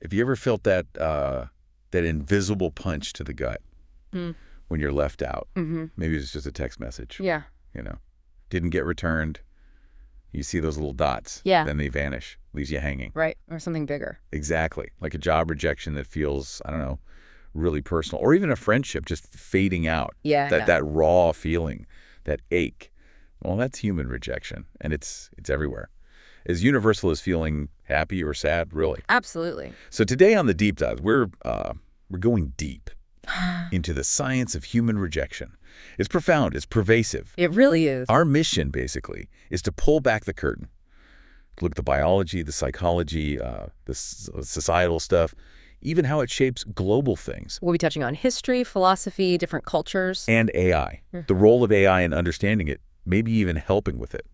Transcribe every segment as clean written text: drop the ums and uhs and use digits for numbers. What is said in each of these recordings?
If you ever felt that invisible punch to the gut when you're left out, maybe it's just a text message. Yeah. Didn't get returned. You see those little dots. Yeah. Then they vanish. Leaves you hanging. Right. Or something bigger. Exactly. Like a job rejection that feels, I don't know, really personal. Or even a friendship just fading out. Yeah. That raw feeling, that ache. Well, that's human rejection. And it's everywhere. As universal as feeling happy or sad, really. Absolutely. So today on the Deep Dive, we're going deep into the science of human rejection. It's profound. It's pervasive. It really is. Our mission, basically, is to pull back the curtain. Look at the biology, the psychology, the societal stuff, even how it shapes global things. We'll be touching on history, philosophy, different cultures. And AI. The role of AI in understanding it, maybe even helping with it.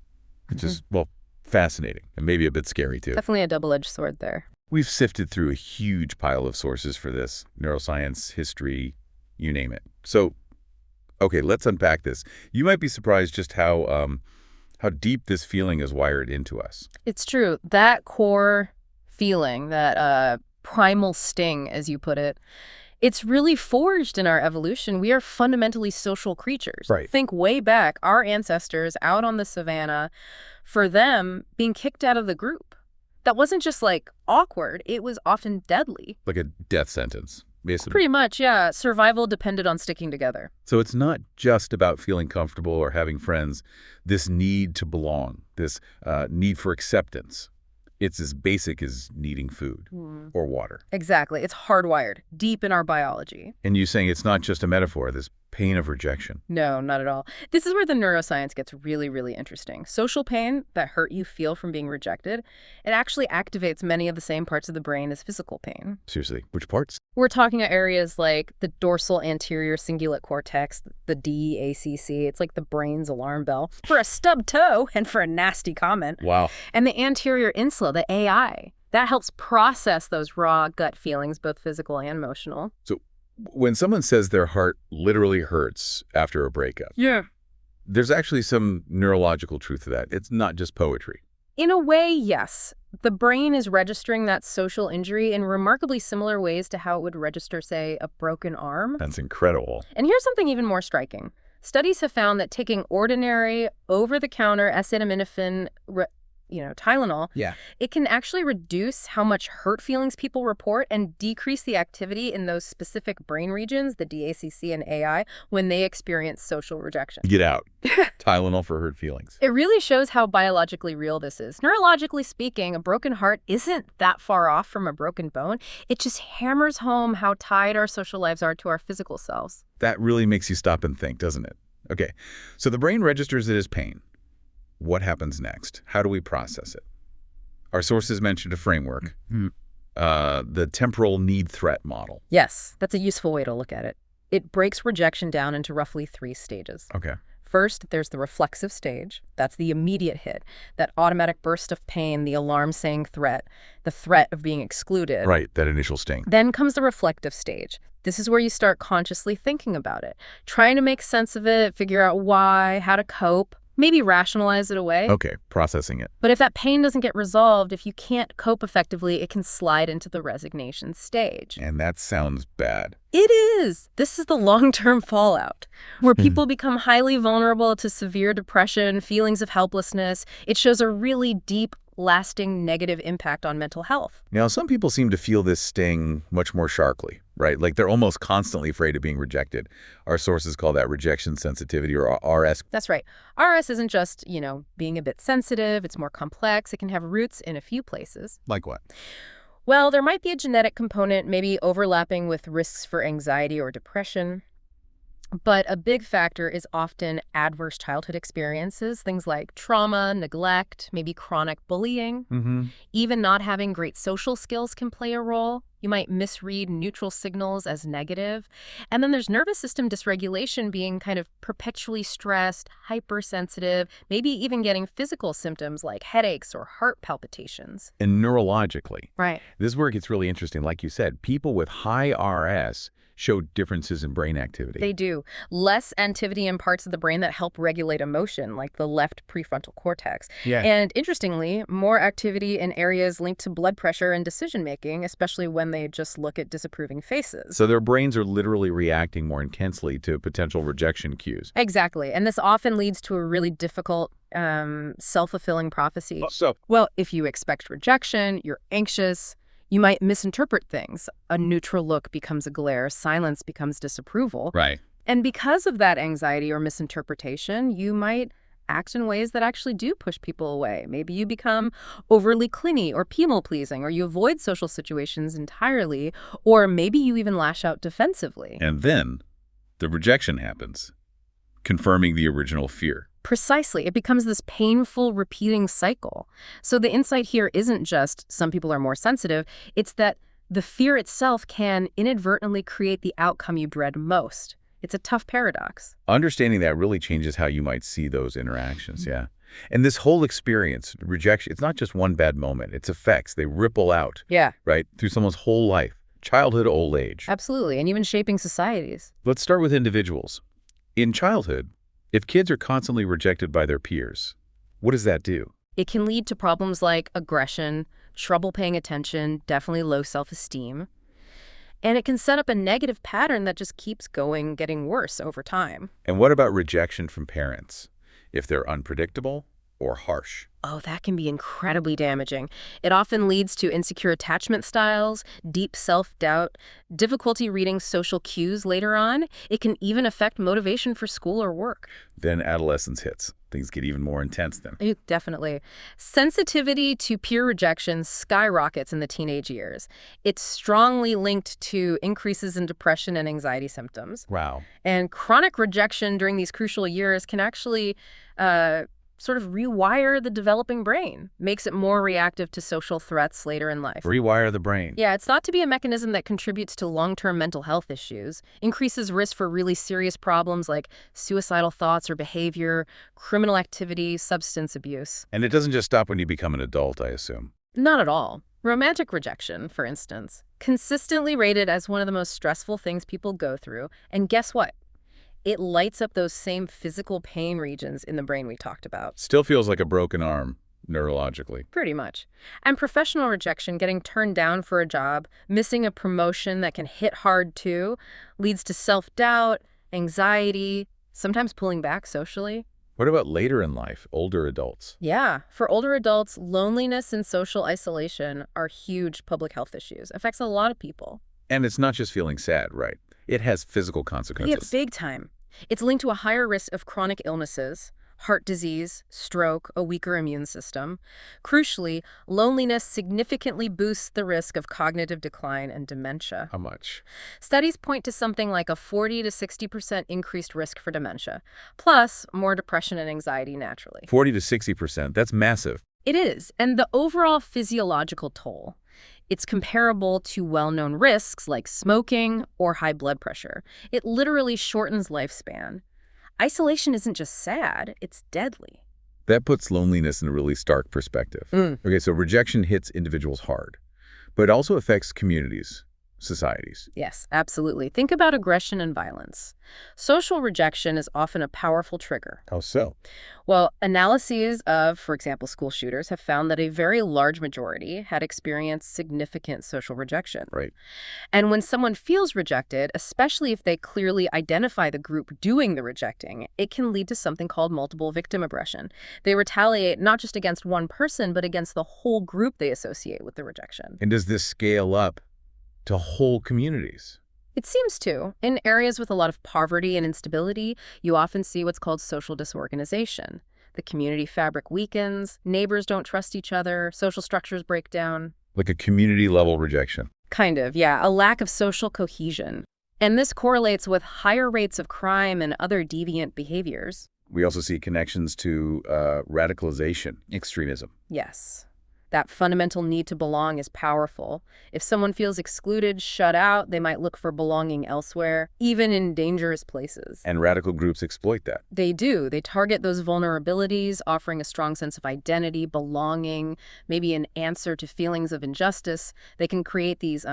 Which is, well, fascinating and maybe a bit scary, too. Definitely a double-edged sword there. We've sifted through a huge pile of sources for this. Neuroscience, history, you name it. So, okay, let's unpack this. You might be surprised just how deep this feeling is wired into us. It's true. That core feeling, that primal sting, as you put it, it's really forged in our evolution. We are fundamentally social creatures. Right. Think way back, our ancestors out on the savannah, for them, being kicked out of the group. That wasn't just like awkward, it was often deadly. Like a death sentence, basically. Pretty much, yeah. Survival depended on sticking together. So it's not just about feeling comfortable or having friends, this need to belong, this need for acceptance. It's as basic as needing food or water. Exactly. It's hardwired, deep in our biology. And you saying it's not just a metaphor, this pain of rejection. No, not at all. This is where the neuroscience gets really, really interesting. Social pain, that hurt you feel from being rejected, it actually activates many of the same parts of the brain as physical pain. Seriously, which parts? We're talking about areas like the dorsal anterior cingulate cortex, the DACC. It's like the brain's alarm bell for a stubbed toe and for a nasty comment. Wow. And the anterior insula, the AI, that helps process those raw gut feelings, both physical and emotional. So when someone says their heart literally hurts after a breakup, there's actually some neurological truth to that. It's not just poetry. In a way, yes. The brain is registering that social injury in remarkably similar ways to how it would register, say, a broken arm. That's incredible. And here's something even more striking. Studies have found that taking ordinary, over-the-counter acetaminophen, Tylenol, it can actually reduce how much hurt feelings people report and decrease the activity in those specific brain regions, the DACC and AI, when they experience social rejection. Get out. Tylenol for hurt feelings. It really shows how biologically real this is. Neurologically speaking, a broken heart isn't that far off from a broken bone. It just hammers home how tied our social lives are to our physical selves. That really makes you stop and think, doesn't it? Okay, so the brain registers it as pain. What happens next? How do we process it? Our sources mentioned a framework, the temporal need-threat model. Yes, that's a useful way to look at it. It breaks rejection down into roughly 3 stages. Okay. First, there's the reflexive stage. That's the immediate hit, that automatic burst of pain, the alarm saying threat, the threat of being excluded. Right, that initial sting. Then comes the reflective stage. This is where you start consciously thinking about it, trying to make sense of it, figure out why, how to cope. Maybe rationalize it away. Okay, processing it. But if that pain doesn't get resolved, if you can't cope effectively, it can slide into the resignation stage. And that sounds bad. It is. This is the long-term fallout, where people become highly vulnerable to severe depression, feelings of helplessness. It shows a really deep, lasting negative impact on mental health. Now, some people seem to feel this sting much more sharply, right? Like they're almost constantly afraid of being rejected. Our sources call that rejection sensitivity, or RS. That's right. RS isn't just, being a bit sensitive. It's more complex. It can have roots in a few places. Like what? Well, there might be a genetic component, maybe overlapping with risks for anxiety or depression. But a big factor is often adverse childhood experiences, things like trauma, neglect, maybe chronic bullying. Even not having great social skills can play a role. You might misread neutral signals as negative. And then there's nervous system dysregulation, being kind of perpetually stressed, hypersensitive, maybe even getting physical symptoms like headaches or heart palpitations. And neurologically. Right. This is where it gets really interesting. Like you said, people with high RS show differences in brain activity. They do. Less activity in parts of the brain that help regulate emotion, like the left prefrontal cortex. Yeah. And interestingly, more activity in areas linked to blood pressure and decision-making, especially when they just look at disapproving faces. So their brains are literally reacting more intensely to potential rejection cues. Exactly. And this often leads to a really difficult self-fulfilling prophecy. So, Well, if you expect rejection, you're anxious, you might misinterpret things. A neutral look becomes a glare, silence becomes disapproval. right. And because of that anxiety or misinterpretation, you might act in ways that actually do push people away. Maybe you become overly clingy or people-pleasing, or you avoid social situations entirely, or maybe you even lash out defensively. And then the rejection happens, confirming the original fear. Precisely. It becomes this painful, repeating cycle. So the insight here isn't just some people are more sensitive. It's that the fear itself can inadvertently create the outcome you dread most. It's a tough paradox. Understanding that really changes how you might see those interactions, yeah. And this whole experience, rejection, it's not just one bad moment. It's effects. They ripple out, Yeah, right, through someone's whole life, childhood, old age. absolutely. And even shaping societies. Let's start with individuals. In childhood, if kids are constantly rejected by their peers, what does that do? It can lead to problems like aggression, trouble paying attention, definitely low self-esteem. And it can set up a negative pattern that just keeps going, getting worse over time. And what about rejection from parents, if they're unpredictable or harsh? Oh, that can be incredibly damaging. It often leads to insecure attachment styles, deep self-doubt, difficulty reading social cues later on. It can even affect motivation for school or work. Then adolescence hits. Things get even more intense then. Definitely. Sensitivity to peer rejection skyrockets in the teenage years. It's strongly linked to increases in depression and anxiety symptoms. Wow. And chronic rejection during these crucial years can actually sort of rewire the developing brain, makes it more reactive to social threats later in life. Rewire the brain. Yeah, it's thought to be a mechanism that contributes to long-term mental health issues, increases risk for really serious problems like suicidal thoughts or behavior, criminal activity, substance abuse. And it doesn't just stop when you become an adult, I assume. Not at all. Romantic rejection, for instance, consistently rated as one of the most stressful things people go through. And guess what? It lights up those same physical pain regions in the brain we talked about. Still feels like a broken arm, neurologically. Pretty much. And professional rejection, getting turned down for a job, missing a promotion that can hit hard too, leads to self-doubt, anxiety, sometimes pulling back socially. What about later in life, older adults? Yeah, for older adults, loneliness and social isolation are huge public health issues. Affects a lot of people. And it's not just feeling sad, right? It has physical Yeah, consequences. big time. It's linked to a higher risk of chronic illnesses, heart disease, stroke, a weaker immune system. Crucially, loneliness significantly boosts the risk of cognitive decline and dementia. How much? Studies point to something like a 40 to 60% increased risk for dementia, plus more depression and anxiety naturally. 40 to 60%. That's massive. It is, and the overall physiological toll, it's comparable to well-known risks like smoking or high blood pressure. It literally shortens lifespan. Isolation isn't just sad, it's deadly. That puts loneliness in a really stark perspective. Okay, so rejection hits individuals hard, but it also affects communities, societies. Yes, absolutely. Think about aggression and violence. Social rejection is often a powerful trigger. How so? Well, analyses of, for example, school shooters have found that a very large majority had experienced significant social rejection. Right. And when someone feels rejected, especially if they clearly identify the group doing the rejecting, it can lead to something called multiple victim aggression. They retaliate not just against one person, but against the whole group they associate with the rejection. And does this scale up to whole communities? It seems to. In areas with a lot of poverty and instability, you often see what's called social disorganization. The community fabric weakens, neighbors don't trust each other, social structures break down. Like a community-level rejection. Kind of, yeah, a lack of social cohesion. And this correlates with higher rates of crime and other deviant behaviors. We also see connections to radicalization, extremism. Yes. That fundamental need to belong is powerful. If someone feels excluded, shut out, they might look for belonging elsewhere, even in dangerous places. And radical groups exploit that. They do. They target those vulnerabilities, offering a strong sense of identity, belonging, maybe an answer to feelings of injustice. They can create these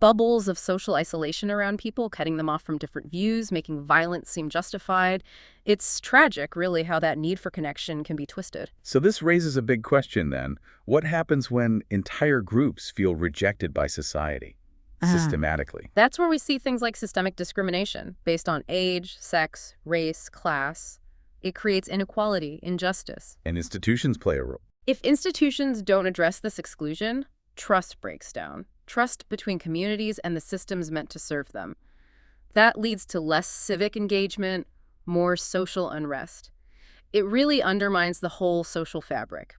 bubbles of social isolation around people, cutting them off from different views, making violence seem justified. It's tragic, really, how that need for connection can be twisted. So this raises a big question then. What happens when entire groups feel rejected by society systematically? That's where we see things like systemic discrimination based on age, sex, race, class. It creates inequality, injustice. And institutions play a role. If institutions don't address this exclusion, trust breaks down. Trust between communities and the systems meant to serve them. That leads to less civic engagement, more social unrest. It really undermines the whole social fabric.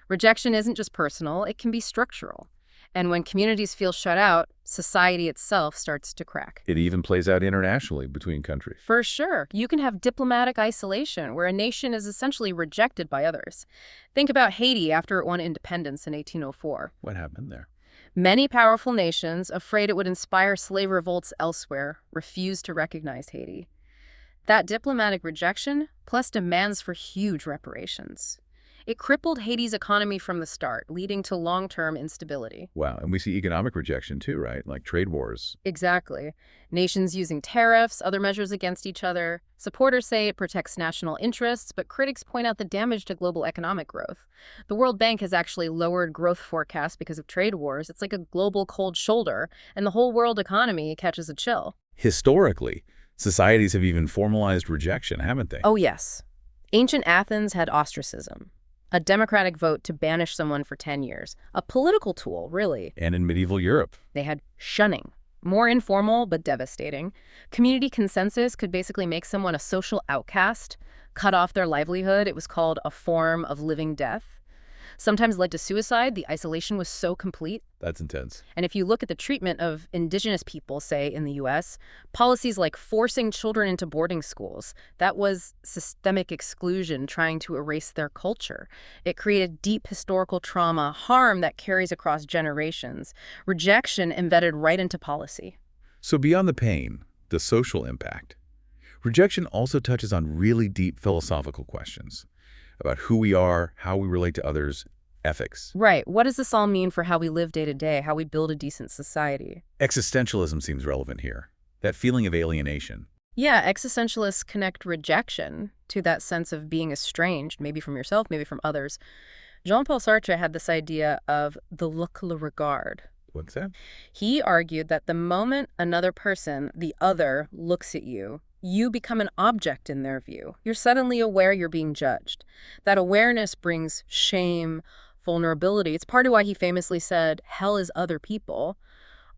Rejection isn't just personal, it can be structural. And when communities feel shut out, society itself starts to crack. It even plays out internationally between countries. For sure. You can have diplomatic isolation, where a nation is essentially rejected by others. Think about Haiti after it won independence in 1804. What happened there? Many powerful nations, afraid it would inspire slave revolts elsewhere, refused to recognize Haiti. That diplomatic rejection, plus demands for huge reparations. It crippled Haiti's economy from the start, leading to long-term instability. Wow, and we see economic rejection too, right? Like trade wars. Exactly. Nations using tariffs, other measures against each other. Supporters say it protects national interests, but critics point out the damage to global economic growth. The World Bank has actually lowered growth forecasts because of trade wars. It's like a global cold shoulder, and the whole world economy catches a chill. Historically, societies have even formalized rejection, haven't they? Oh, yes. Ancient Athens had ostracism. A democratic vote to banish someone for 10 years. A political tool, really. And in medieval Europe. They had shunning. More informal, but devastating. Community consensus could basically make someone a social outcast, cut off their livelihood. It was called a form of living death. Sometimes led to suicide. The isolation was so complete. That's intense. And if you look at the treatment of indigenous people, say, in the U.S., policies like forcing children into boarding schools, that was systemic exclusion trying to erase their culture. It created deep historical trauma, harm that carries across generations, rejection embedded right into policy. So beyond the pain, the social impact, rejection also touches on really deep philosophical questions about who we are, how we relate to others, ethics. Right. What does this all mean for how we live day to day, how we build a decent society? Existentialism seems relevant here. That feeling of alienation. Yeah, existentialists connect rejection to that sense of being estranged, maybe from yourself, maybe from others. Jean-Paul Sartre had this idea of the look le regard. What's that? He argued that the moment another person, the other, looks at you, you become an object in their view. You're suddenly aware you're being judged. That awareness brings shame, vulnerability. It's part of why he famously said, hell is other people.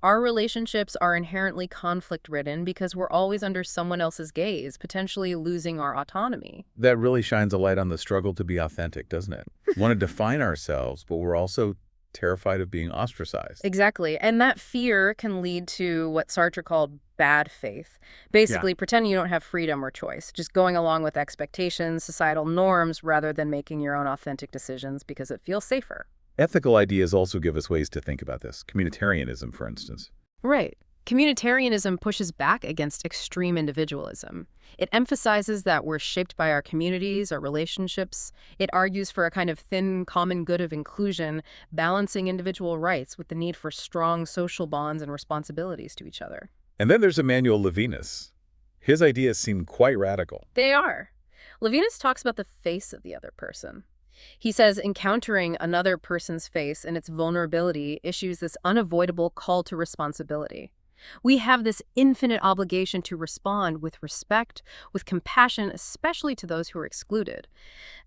Our relationships are inherently conflict-ridden because we're always under someone else's gaze, potentially losing our autonomy. That really shines a light on the struggle to be authentic, doesn't it? We want to define ourselves, but we're also terrified of being ostracized. Exactly. And that fear can lead to what Sartre called bad faith. Basically, pretending you don't have freedom or choice, just going along with expectations, societal norms, rather than making your own authentic decisions because it feels safer. Ethical ideas also give us ways to think about this. Communitarianism, for instance. Right. Communitarianism pushes back against extreme individualism. It emphasizes that we're shaped by our communities, our relationships. It argues for a kind of thin common good of inclusion, balancing individual rights with the need for strong social bonds and responsibilities to each other. And then there's Emmanuel Levinas. His ideas seem quite radical. They are. Levinas talks about the face of the other person. He says encountering another person's face and its vulnerability issues this unavoidable call to responsibility. We have this infinite obligation to respond with respect, with compassion, especially to those who are excluded.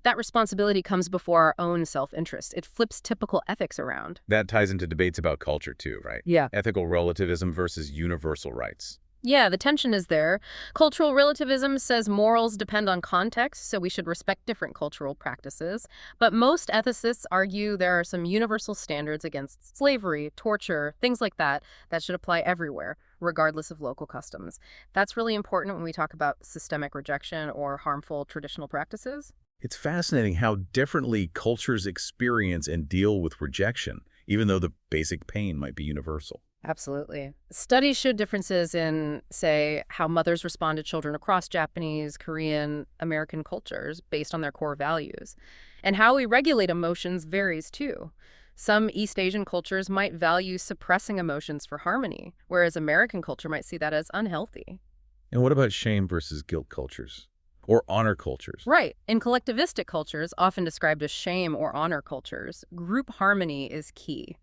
That responsibility comes before our own self-interest. It flips typical ethics around. That ties into debates about culture too, right? Yeah. Ethical relativism versus universal rights. Yeah, the tension is there. Cultural relativism says morals depend on context, so we should respect different cultural practices. But most ethicists argue there are some universal standards against slavery, torture, things like that should apply everywhere, regardless of local customs. That's really important when we talk about systemic rejection or harmful traditional practices. It's fascinating how differently cultures experience and deal with rejection, even though the basic pain might be universal. Absolutely. Studies showed differences in, say, how mothers respond to children across Japanese, Korean, American cultures based on their core values. And how we regulate emotions varies too. Some East Asian cultures might value suppressing emotions for harmony, whereas American culture might see that as unhealthy. And what about shame versus guilt cultures? Or honor cultures? Right. In collectivistic cultures, often described as shame or honor cultures, group harmony is key.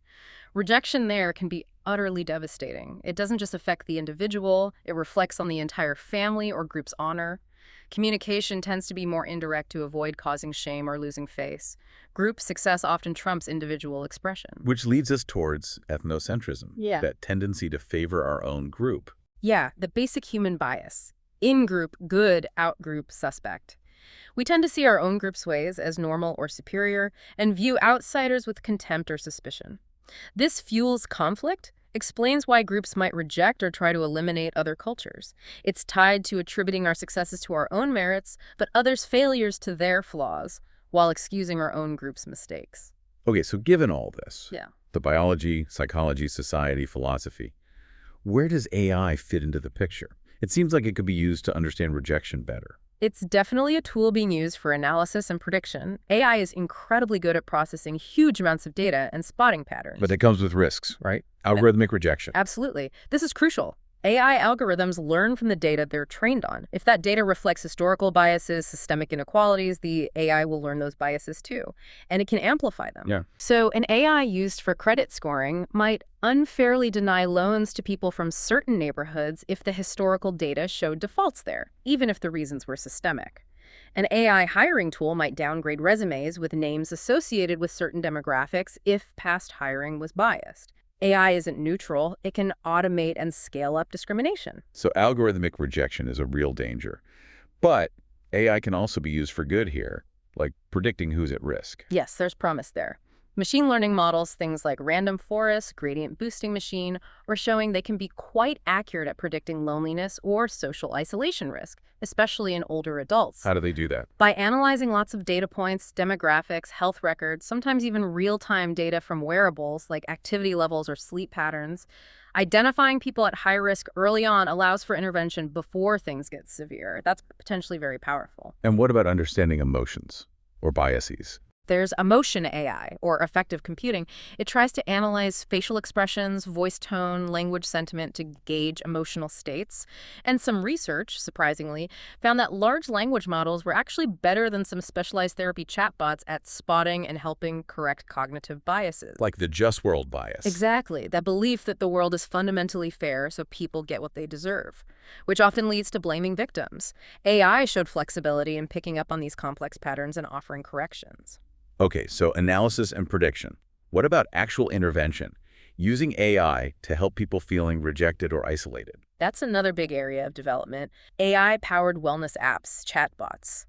Rejection there can be utterly devastating. It doesn't just affect the individual, it reflects on the entire family or group's honor. Communication tends to be more indirect to avoid causing shame or losing face. Group success often trumps individual expression. Which leads us towards ethnocentrism, Yeah. that tendency to favor our own group. Yeah, the basic human bias. In-group, good, out-group, suspect. We tend to see our own group's ways as normal or superior and view outsiders with contempt or suspicion. This fuels conflict, explains why groups might reject or try to eliminate other cultures. It's tied to attributing our successes to our own merits, but others' failures to their flaws, while excusing our own group's mistakes. Okay, so given all this, Yeah. the biology, psychology, society, philosophy, where does AI fit into the picture? It seems like it could be used to understand rejection better. It's definitely a tool being used for analysis and prediction. AI is incredibly good at processing huge amounts of data and spotting patterns. But that comes with risks, right? Algorithmic rejection. Absolutely. This is crucial. AI algorithms learn from the data they're trained on. If that data reflects historical biases, systemic inequalities, the AI will learn those biases too, and it can amplify them. Yeah. So an AI used for credit scoring might unfairly deny loans to people from certain neighborhoods if the historical data showed defaults there, even if the reasons were systemic. An AI hiring tool might downgrade resumes with names associated with certain demographics if past hiring was biased. AI isn't neutral. It can automate and scale up discrimination. So algorithmic rejection is a real danger. But AI can also be used for good here, like predicting who's at risk. Yes, there's promise there. Machine learning models, things like random forest, gradient boosting machine, are showing they can be quite accurate at predicting loneliness or social isolation risk, especially in older adults. How do they do that? By analyzing lots of data points, demographics, health records, sometimes even real-time data from wearables like activity levels or sleep patterns, identifying people at high risk early on allows for intervention before things get severe. That's potentially very powerful. And what about understanding emotions or biases? There's emotion AI, or affective computing. It tries to analyze facial expressions, voice tone, language sentiment to gauge emotional states. And some research, surprisingly, found that large language models were actually better than some specialized therapy chatbots at spotting and helping correct cognitive biases. Like the just world bias. Exactly. That belief that the world is fundamentally fair so people get what they deserve, which often leads to blaming victims. AI showed flexibility in picking up on these complex patterns and offering corrections. Okay, so analysis and prediction. What about actual intervention? Using AI to help people feeling rejected or isolated. That's another big area of development. AI-powered wellness apps, chatbots.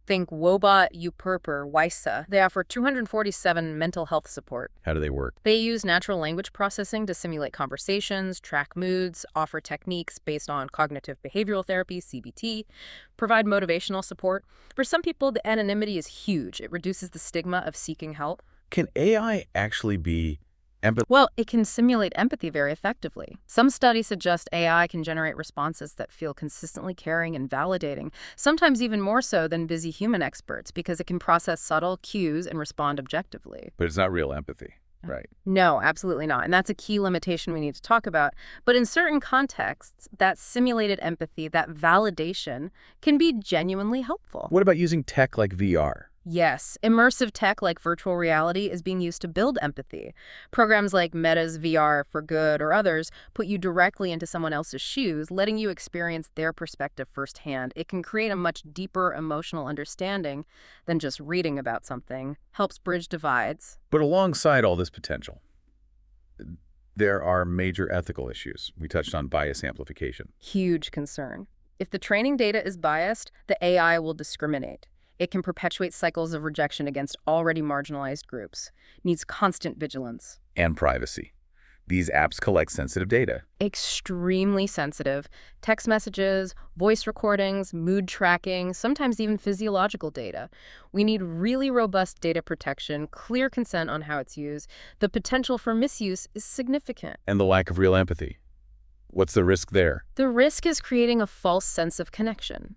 Think Wobot, Uperper, Wysa. They offer 247 mental health support. How do they work? They use natural language processing to simulate conversations, track moods, offer techniques based on cognitive behavioral therapy, CBT, provide motivational support. For some people, the anonymity is huge. It reduces the stigma of seeking help. Can AI actually be empathy? Well, it can simulate empathy very effectively. Some studies suggest AI can generate responses that feel consistently caring and validating, sometimes even more so than busy human experts, because it can process subtle cues and respond objectively. But it's not real empathy, right? No, absolutely not. And that's a key limitation we need to talk about. But in certain contexts, that simulated empathy, that validation, can be genuinely helpful. What about using tech like VR? Yes, immersive tech like virtual reality is being used to build empathy. Programs like Meta's VR for Good or others put you directly into someone else's shoes, letting you experience their perspective firsthand. It can create a much deeper emotional understanding than just reading about something, helps bridge divides. But alongside all this potential, there are major ethical issues. We touched on bias amplification. Huge concern. If the training data is biased, the AI will discriminate. It can perpetuate cycles of rejection against already marginalized groups. Needs constant vigilance. And privacy. These apps collect sensitive data. Extremely sensitive. Text messages, voice recordings, mood tracking, sometimes even physiological data. We need really robust data protection, clear consent on how it's used. The potential for misuse is significant. And the lack of real empathy. What's the risk there? The risk is creating a false sense of connection.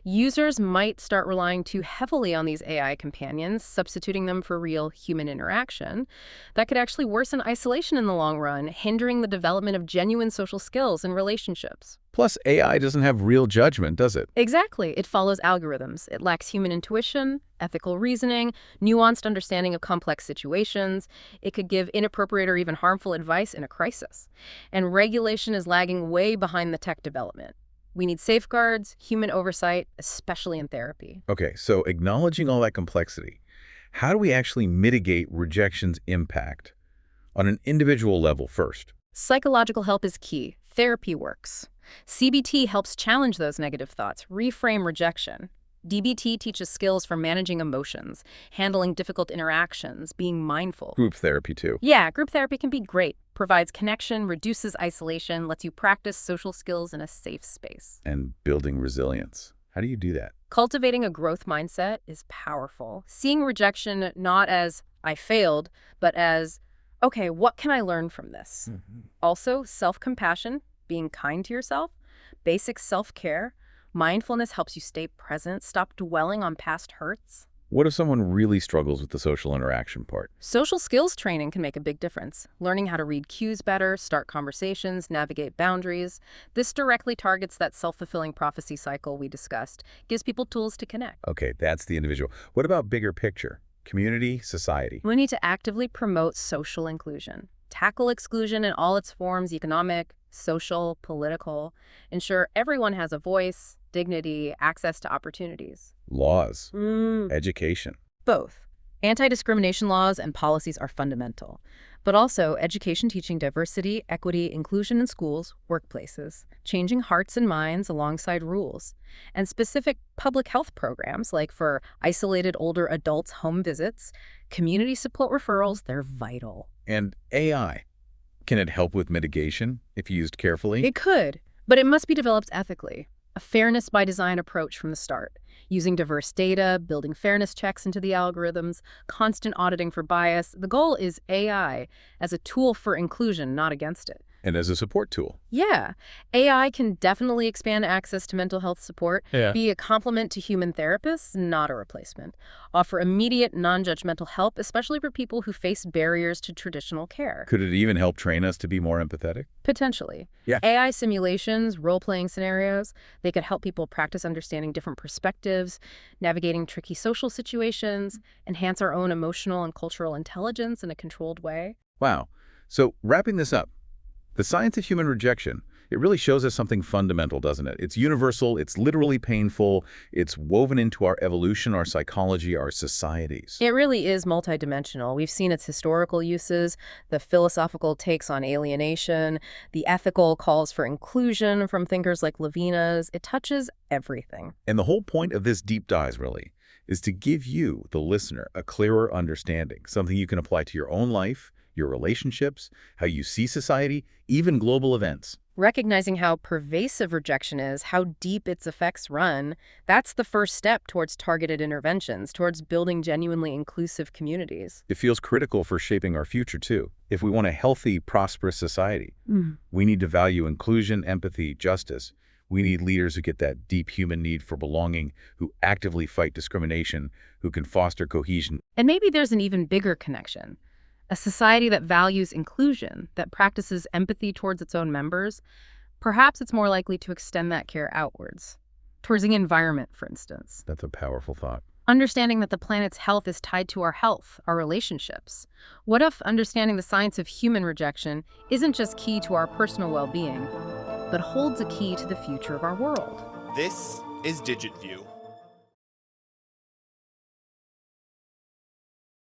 Users might start relying too heavily on these AI companions, substituting them for real human interaction. That could actually worsen isolation in the long run, hindering the development of genuine social skills and relationships. Plus, AI doesn't have real judgment, does it? Exactly. It follows algorithms. It lacks human intuition, ethical reasoning, nuanced understanding of complex situations. It could give inappropriate or even harmful advice in a crisis. And regulation is lagging way behind the tech development. We need safeguards, human oversight, especially in therapy. Okay, so acknowledging all that complexity, how do we actually mitigate rejection's impact on an individual level first? Psychological help is key. Therapy works. CBT helps challenge those negative thoughts, reframe rejection. DBT teaches skills for managing emotions, handling difficult interactions, being mindful. Group therapy, too. Yeah, group therapy can be great. Provides connection, reduces isolation, lets you practice social skills in a safe space. And building resilience. How do you do that? Cultivating a growth mindset is powerful. Seeing rejection not as, I failed, but as, okay, what can I learn from this? Also, self-compassion, being kind to yourself, basic self-care. Mindfulness helps you stay present, stop dwelling on past hurts. What if someone really struggles with the social interaction part? Social skills training can make a big difference. Learning how to read cues better, start conversations, navigate boundaries. This directly targets that self-fulfilling prophecy cycle we discussed, gives people tools to connect. Okay, that's the individual. What about bigger picture? Community, society? We need to actively promote social inclusion. Tackle exclusion in all its forms, economic, social, political. Ensure everyone has a voice, dignity, access to opportunities. Laws. Education. Both. Anti-discrimination laws and policies are fundamental, but also education teaching diversity, equity, inclusion in schools, workplaces, changing hearts and minds alongside rules, and specific public health programs like for isolated older adults' home visits, community support referrals, they're vital. And AI. Can it help with mitigation if used carefully? It could, but it must be developed ethically. A fairness by design approach from the start, using diverse data, building fairness checks into the algorithms, constant auditing for bias. The goal is AI as a tool for inclusion, not against it. And as a support tool. Yeah, AI can definitely expand access to mental health support, be a complement to human therapists, not a replacement. Offer immediate, non-judgmental help, especially for people who face barriers to traditional care. Could it even help train us to be more empathetic? Potentially. Yeah. AI simulations, role-playing scenarios, they could help people practice understanding different perspectives, navigating tricky social situations, enhance our own emotional and cultural intelligence in a controlled way. Wow. So wrapping this up, the science of human rejection, it really shows us something fundamental, doesn't it? It's universal, it's literally painful, it's woven into our evolution, our psychology, our societies. It really is multidimensional. We've seen its historical uses, the philosophical takes on alienation, the ethical calls for inclusion from thinkers like Levinas. It touches everything. And the whole point of this deep dive, really, is to give you, the listener, a clearer understanding, something you can apply to your own life, your relationships, how you see society, even global events. Recognizing how pervasive rejection is, how deep its effects run, that's the first step towards targeted interventions, towards building genuinely inclusive communities. It feels critical for shaping our future, too. If we want a healthy, prosperous society, we need to value inclusion, empathy, justice. We need leaders who get that deep human need for belonging, who actively fight discrimination, who can foster cohesion. And maybe there's an even bigger connection. A society that values inclusion, that practices empathy towards its own members, perhaps it's more likely to extend that care outwards, towards the environment, for instance. That's a powerful thought. Understanding that the planet's health is tied to our health, our relationships. What if understanding the science of human rejection isn't just key to our personal well-being, but holds a key to the future of our world? This is DigitView.